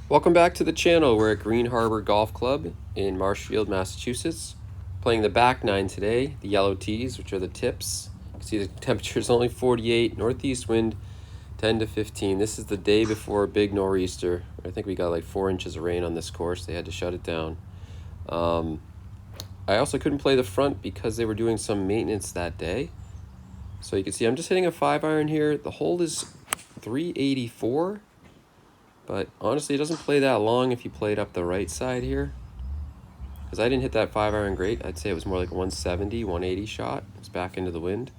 Welcome back to the channel. We're at Green Harbor Golf Club in Marshfield, Massachusetts. Playing the back nine today, the yellow tees, which are the tips. You can see the temperature is only 48, northeast wind 10 to 15. This is the day before a big nor'easter. I think we got like 4 inches of rain on this course. They had to shut it down. I also couldn't play the front because they were doing some maintenance that day. So you can see I'm just hitting a 5-iron here. The hole is 384. But honestly, it doesn't play that long if you play it up the right side here. Because I didn't hit that 5-iron great. I'd say it was more like a 170, 180 shot. It's back into the wind.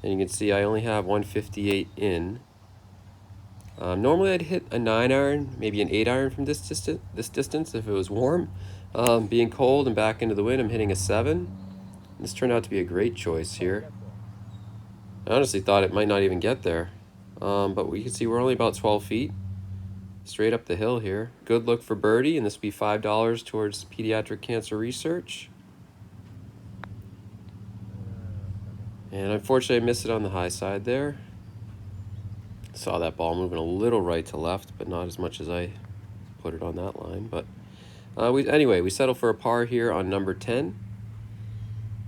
And you can see I only have 158 in. Normally I'd hit a 9-iron, maybe an 8-iron from this distance if it was warm. Being cold and back into the wind, I'm hitting a 7. This turned out to be a great choice here. I honestly thought it might not even get there. But we can see we're only about 12 feet. Straight up the hill here. Good look for birdie, and this will be $5 towards pediatric cancer research. And unfortunately, I missed it on the high side there. Saw that ball moving a little right to left, but not as much as I put it on that line. But anyway, we settle for a par here on number 10.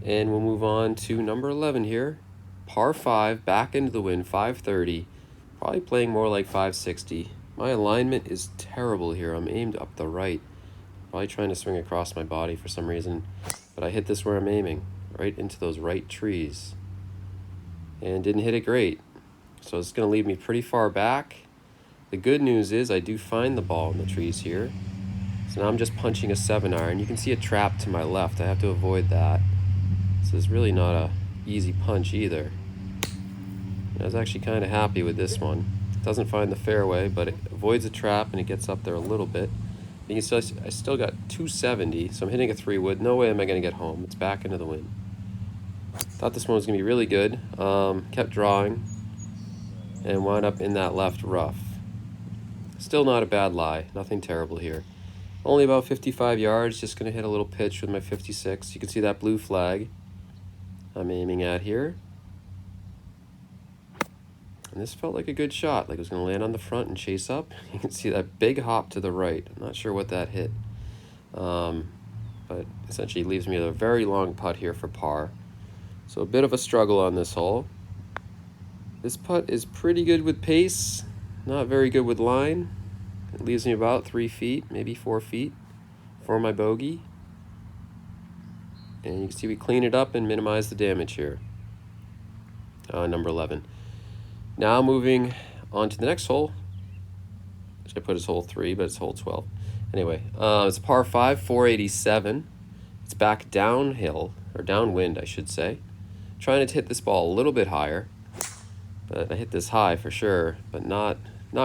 And we'll move on to number 11 here. Par 5, back into the wind, 530. Probably playing more like 560. My alignment is terrible here. I'm aimed up the right. Probably trying to swing across my body for some reason. But I hit this where I'm aiming, right into those right trees. And didn't hit it great. So it's going to leave me pretty far back. The good news is I do find the ball in the trees here. So now I'm just punching a 7-iron. You can see a trap to my left. I have to avoid that. So it's really not a easy punch either. I was actually kind of happy with this one. It doesn't find the fairway, but it avoids a trap and it gets up there a little bit. You can see I still got 270, so I'm hitting a 3-wood. No way am I going to get home. It's back into the wind. Thought this one was going to be really good. Kept drawing and wound up in that left rough. Still not a bad lie. Nothing terrible here. Only about 55 yards. Just going to hit a little pitch with my 56. You can see that blue flag I'm aiming at here. And this felt like a good shot, like it was going to land on the front and chase up. You can see that big hop to the right. I'm not sure what that hit. But essentially leaves me with a very long putt here for par. So a bit of a struggle on this hole. This putt is pretty good with pace, not very good with line. It leaves me about 3 feet, maybe 4 feet for my bogey. And you can see we clean it up and minimize the damage here. Number 11. Now moving on to the next hole, which I put as hole 3, but it's hole 12. Anyway, it's par 5, 487. It's back downhill, or downwind, I should say. Trying to hit this ball a little bit higher, but I hit this high for sure, but not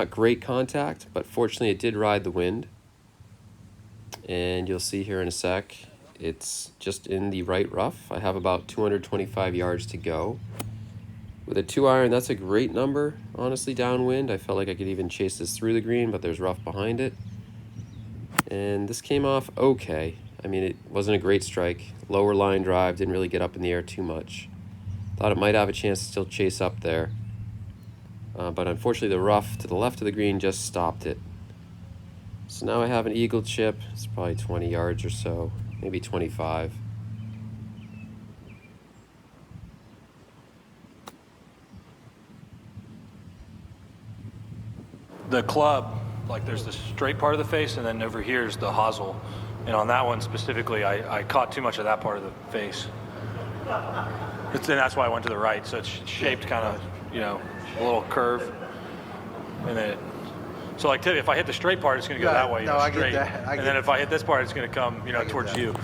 great contact, but fortunately it did ride the wind. And you'll see here in a sec, it's just in the right rough. I have about 225 yards to go. With a 2-iron, that's a great number, honestly, downwind. I felt like I could even chase this through the green, but there's rough behind it. And this came off okay. I mean, it wasn't a great strike. Lower line drive, didn't really get up in the air too much. Thought it might have a chance to still chase up there. But unfortunately, the rough to the left of the green just stopped it. So now I have an eagle chip. It's probably 20 yards or so, maybe 25. The club, like there's the straight part of the face, and then over here is the hosel. And on that one specifically, I caught too much of that part of the face. And that's why I went to the right. So it's shaped kind of, a little curve. And then, so like if I hit the straight part, it's going to go that way, no, I straight. get that. And then if I hit this part, it's going to come, towards that. you.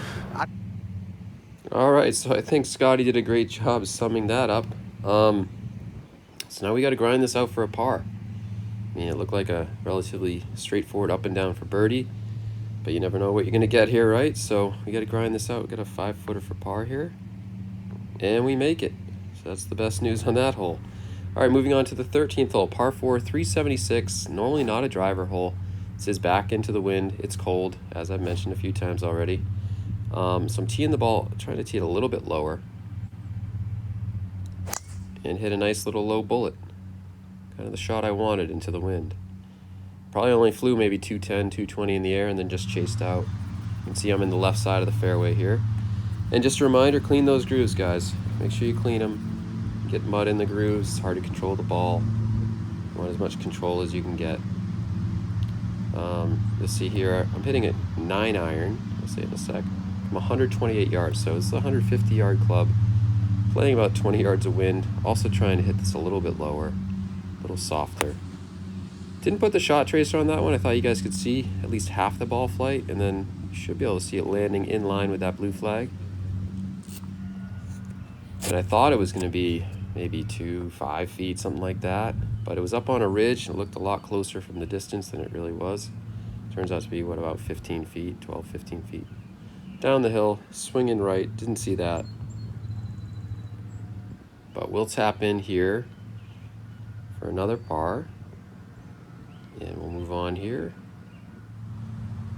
All right, so I think Scotty did a great job summing that up. So now we got to grind this out for a par. I mean, it looked like a relatively straightforward up and down for birdie, but you never know what you're going to get here, right? So we got to grind this out. We got a 5-footer for par here, and we make it. So that's the best news on that hole. All right, moving on to the 13th hole, par 4, 376. Normally not a driver hole. This is back into the wind. It's cold, as I've mentioned a few times already. So I'm teeing the ball, trying to tee it a little bit lower, and hit a nice little low bullet. Kind of the shot I wanted into the wind. Probably only flew maybe 210, 220 in the air and then just chased out. You can see I'm in the left side of the fairway here. And just a reminder, clean those grooves, guys. Make sure you clean them. Get mud in the grooves. It's hard to control the ball. You want as much control as you can get. You'll see here, I'm hitting a 9 iron. I'll say in a sec. I'm 128 yards, so it's a 150 yard club. Playing about 20 yards of wind. Also trying to hit this a little bit lower, a little softer. Didn't put the shot tracer on that one. I thought you guys could see at least half the ball flight, and then you should be able to see it landing in line with that blue flag. And I thought it was going to be maybe 5 feet, something like that. But it was up on a ridge. It looked a lot closer from the distance than it really was. Turns out to be, what, about 15 feet, 12, 15 feet. Down the hill, swinging right. Didn't see that. But we'll tap in here for another par. And we'll move on here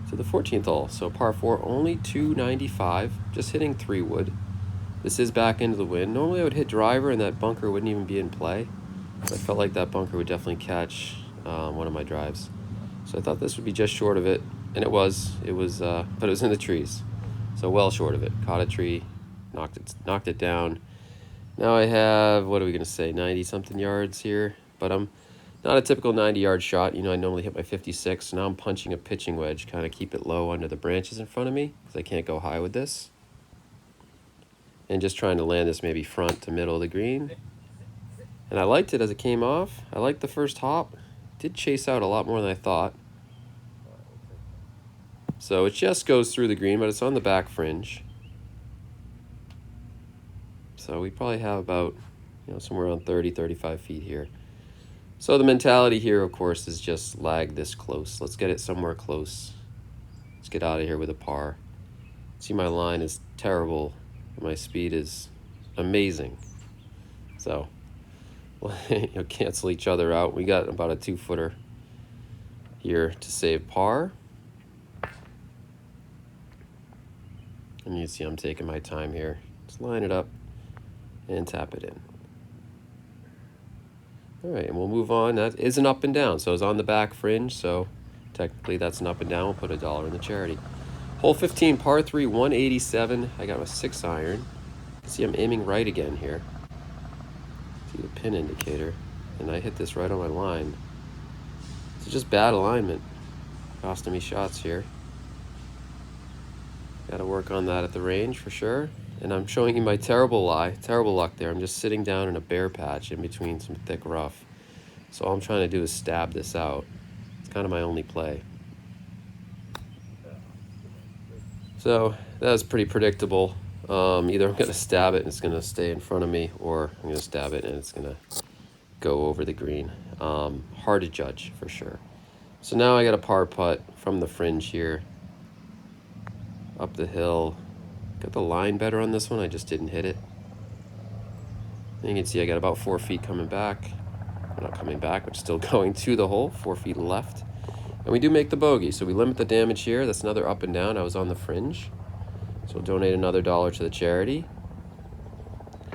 to the 14th hole. So par 4, only 295, just hitting 3 wood. This is back into the wind. Normally I would hit driver and that bunker wouldn't even be in play. But I felt like that bunker would definitely catch one of my drives. So I thought this would be just short of it, and it was. But it was in the trees. So well short of it. Caught a tree, knocked it down. Now I have, what are we gonna say, 90 something yards here, but I'm not a typical 90-yard shot. You know, I normally hit my 56, so now I'm punching a pitching wedge, kind of keep it low under the branches in front of me, because I can't go high with this. And just trying to land this maybe front to middle of the green. And I liked it as it came off. I liked the first hop. Did chase out a lot more than I thought. So it just goes through the green, but it's on the back fringe. So we probably have about, somewhere around 30, 35 feet here. So the mentality here, of course, is just lag this close. Let's get it somewhere close. Let's get out of here with a par. See, my line is terrible. My speed is amazing. So we'll cancel each other out. We got about a 2-footer here to save par. And you see I'm taking my time here. Just line it up and tap it in. All right, and we'll move on. That is an up and down, so it's on the back fringe, so technically that's an up and down. We'll put $1 in the charity. Hole 15, par 3, 187. I got a 6 iron. You can see I'm aiming right again here. See the pin indicator, and I hit this right on my line. It's just bad alignment, costing me shots here. Got to work on that at the range for sure. And I'm showing you my terrible luck there. I'm just sitting down in a bare patch in between some thick rough. So all I'm trying to do is stab this out. It's kind of my only play. So that was pretty predictable. Either I'm going to stab it and it's going to stay in front of me, or I'm going to stab it and it's going to go over the green. Hard to judge for sure. So now I got a par putt from the fringe here. Up the hill. Got the line better on this one, I just didn't hit it. And you can see I got about 4 feet coming back. I'm not coming back, but still going to the hole, 4 feet left. And we do make the bogey, so we limit the damage here. That's another up and down. I was on the fringe. So we'll donate another $1 to the charity.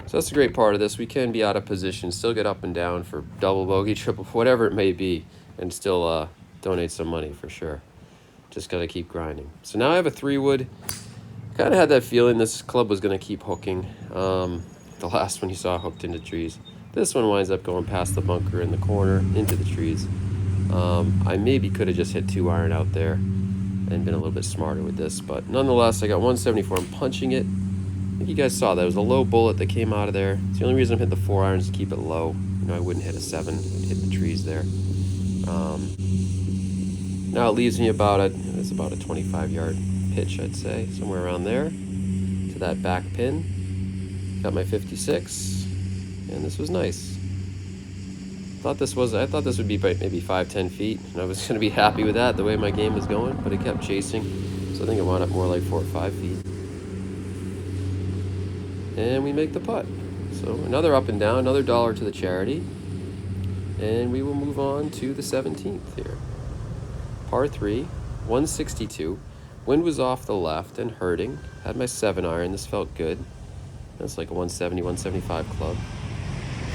So that's the great part of this. We can be out of position, still get up and down for double bogey, triple, whatever it may be, and still donate some money for sure. Just got to keep grinding. So now I have a 3-wood. Kind of had that feeling this club was going to keep hooking. The last one you saw hooked into trees. This one winds up going past the bunker in the corner into the trees. I maybe could have just hit 2 iron out there and been a little bit smarter with this, but nonetheless, I got 174. I'm punching it. I think you guys saw that. It was a low bullet that came out of there. It's the only reason I'm hitting the 4 irons to keep it low. I wouldn't hit a 7. I'd hit the trees there. Now it leaves me about a 25-yard pitch, I'd say, somewhere around there to that back pin. Got my 56, and this was nice. I thought this would be maybe 5-10 feet, and I was going to be happy with that the way my game was going, but it kept chasing, so I think it wound up more like 4 or 5 feet. And we make the putt. So another up and down, another $1 to the charity, and we will move on to the 17th here. Par 3, 162. Wind was off the left and hurting. Had my 7 iron. This felt good. That's like a 170, 175 club.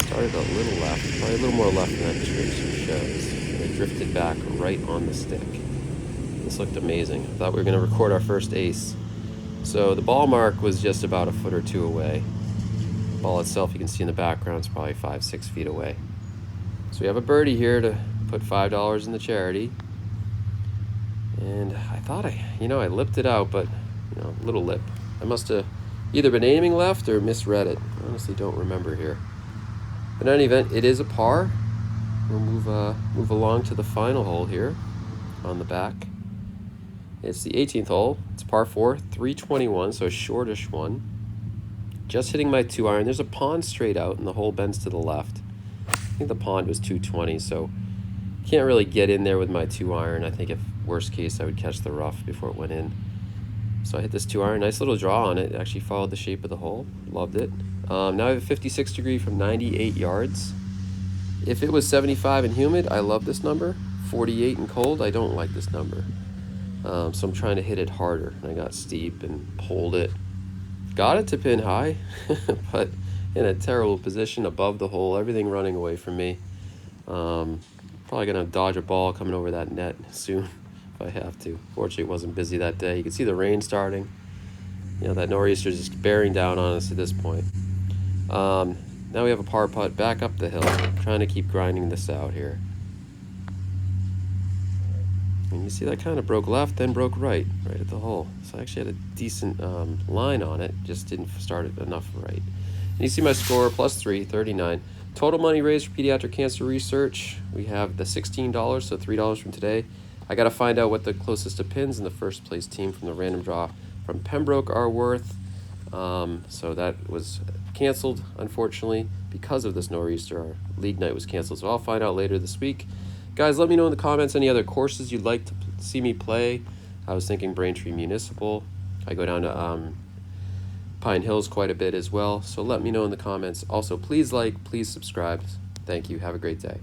Started a little left. Probably a little more left than that to scrape some shows. drifted back right on the stick. This looked amazing. I thought we were going to record our first ace. So the ball mark was just about a foot or two away. The ball itself, you can see in the background, is probably 5-6 feet away. So we have a birdie here to put $5 in the charity. And I thought I lipped it out, but, little lip. I must have either been aiming left or misread it. I honestly don't remember here. But in any event, it is a par. We'll move along to the final hole here on the back. It's the 18th hole. It's par 4, 321, so a shortish one. Just hitting my 2-iron. There's a pond straight out, and the hole bends to the left. I think the pond was 220, so can't really get in there with my 2-iron. I think if worst case, I would catch the rough before it went in. So I hit this 2-iron. Nice little draw on it. It actually followed the shape of the hole. Loved it. Now I have a 56 degree from 98 yards. If it was 75 and humid, I love this number. 48 and cold, I don't like this number. So I'm trying to hit it harder. I got steep and pulled it. Got it to pin high, but in a terrible position above the hole, everything running away from me. Probably gonna dodge a ball coming over that net soon if I have to. Fortunately, it wasn't busy that day. You can see the rain starting. That nor'easter is just bearing down on us at this point. Now we have a par putt back up the hill, trying to keep grinding this out here. And you see that kind of broke left, then broke right at the hole. So I actually had a decent line on it, just didn't start it enough right. And you see my score, +3, 39. Total money raised for pediatric cancer research. We have the $16, so $3 from today. I got to find out what the closest to pins in the first place team from the random draw from Pembroke are worth. So that was canceled, unfortunately, because of this nor'easter. Our league night was canceled, so I'll find out later this week. Guys, let me know in the comments any other courses you'd like to see me play. I was thinking Braintree Municipal. I go down to Pine Hills quite a bit as well, so let me know in the comments. Also, please like, please subscribe. Thank you. Have a great day.